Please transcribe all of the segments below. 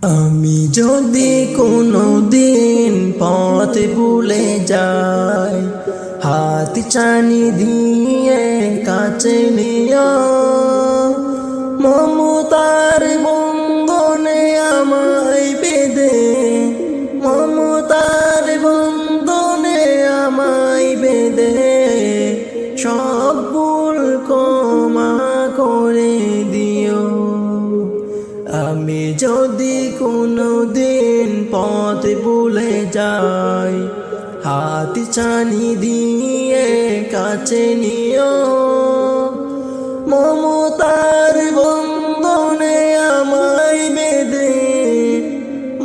আমি যদি কোনো দিন পথ ভুলে যাই, হাত ছানি দিয়ে কাছে নিও, মমতার বন্ধনে আমায় বেঁধে, মমতার বন্ধনে আমায় বেঁধে সব ভুল ক্ষমা করে দিও। আমি যদি কোনো দিন পথ ভুলে যাই, হাত ছানি দিয়ে কাছে নিও, মমতার বন্ধনে আমায় বেঁধে,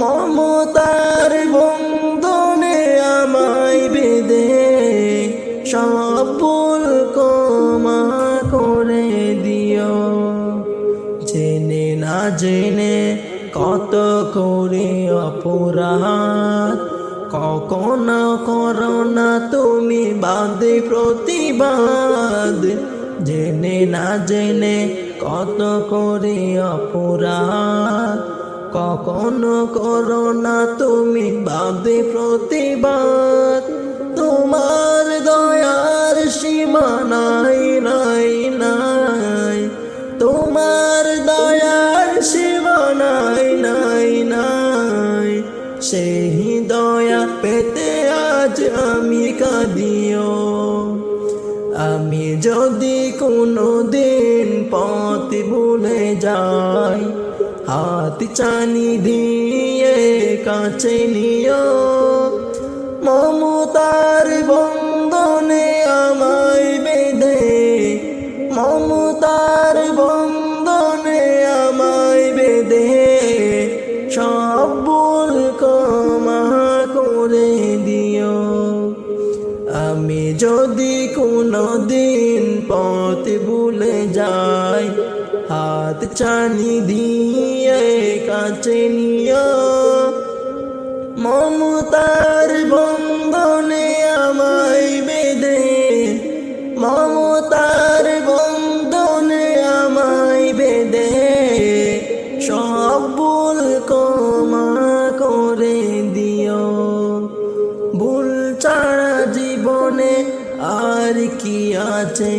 মমতার বন্ধনে আমায় বেঁধে সব ভুল ক্ষমা করে দিও। জেনে না জেনে কত করে অপরাধ, কখনো করো না তুমি বাদে প্রতিবাদ। জেনে না জেনে কত করে অপরাধ, কখনো করো না তুমি বাদে প্রতিবাদ। তোমার দয়ার সীমা নাই নাই নাই, তোমার দয়ার সীমা নাই নাই নাই, সেই দয়া পেতে আজ আমি কাঁদিও। আমি যদি কোনো দিন পথ ভুলে যাই, হাত ছানি দিয়ে কাছে নিও, মমতার বন্ধনে আমায় বেঁধে, মমতার বন্ধনে আমায় বেঁধে সব ভুল ক্ষমা করে দিও। আমি যদি কোনো দিন পথ ভুলে যাই, হাত ছানি দিয়ে কাছে নিও, মমতার বন্ধনে আমায় বেঁধে, মমতার বন্ধনে আমায় বেঁধে সব ভুল ক্ষমা করে দিও। ভুল ছাড়া জীবনে আর কি আছে,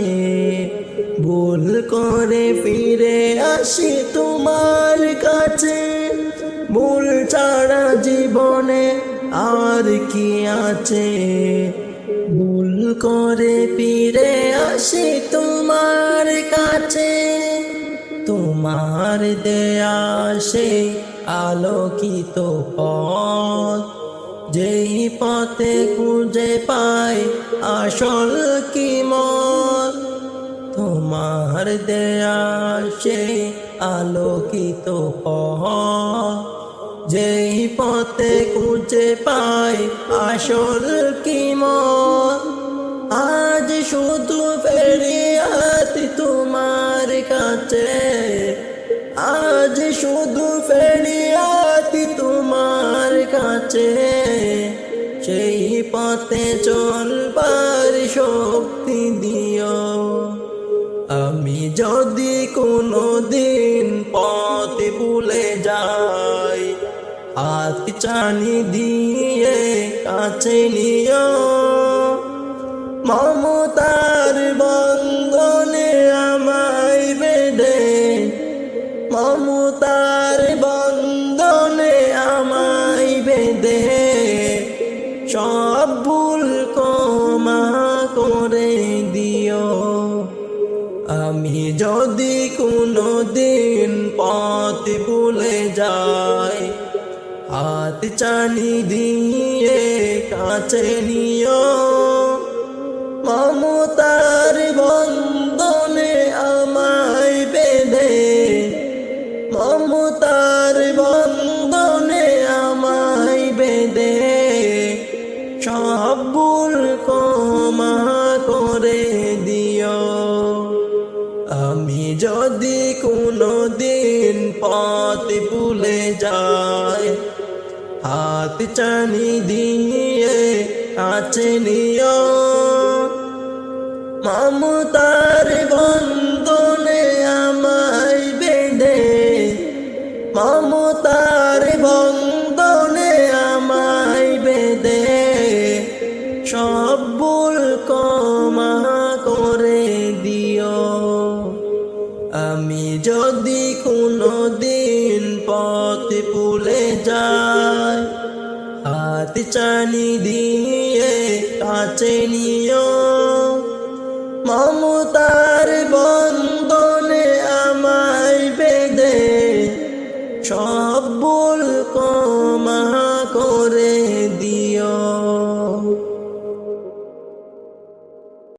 ভুল করে ফিরে আসি তোমার কাছে। ভুল ছাড়া জীবনে আর কি আছে, ভুল করে ফিরে আসি তোমার কাছে। তোমার দেয়া সে আলোকিত পথ, যেই পথে খুঁজে পাই আসল কিমত। তোমার দেয়া সে আলোকিত পথ, যেই পথে খুঁজে পাই আসল কিমত। আজ শুধু ফেরিয়াদ তোমার কাছে, আজ শুধু ফেরিয়াদ তোমার কাছে, সেই পথে চলবার শক্তি দিও। আমি যদি কোনো দিন পথ ভুলে যাই, হাত ছানি দিয়ে কাছে নিও, মমতার বন্ধনে আমায় বেঁধে, মমতার বন্ধনে আমায় বেঁধে সব ভুল ক্ষমা করে দিও। আমি যদি কোনো দিন পথ ভুলে যাই, হাত ছানি দিয়ে কাছে নিও, মমতার বন্ধনে আমায় বেঁধে, মমতার বন্ধনে আমায় বেঁধে সব ভুল ক্ষমা করে দিও। আমি যদি কোনো দিন পথ ভুলে যাই, হাত ছানি দিয়ে কাছে নিও, মমতার বন্ধনে আমায় বেঁধে, মমতার মমতার বন্ধনে আমায় বেঁধে সব ভুল ক্ষমা করে দিও। আমি যদি কোনো দিন পথ ভুলে যাই, হাত চানি দিয়ে কাছে নিও। মমতার বন্ধনে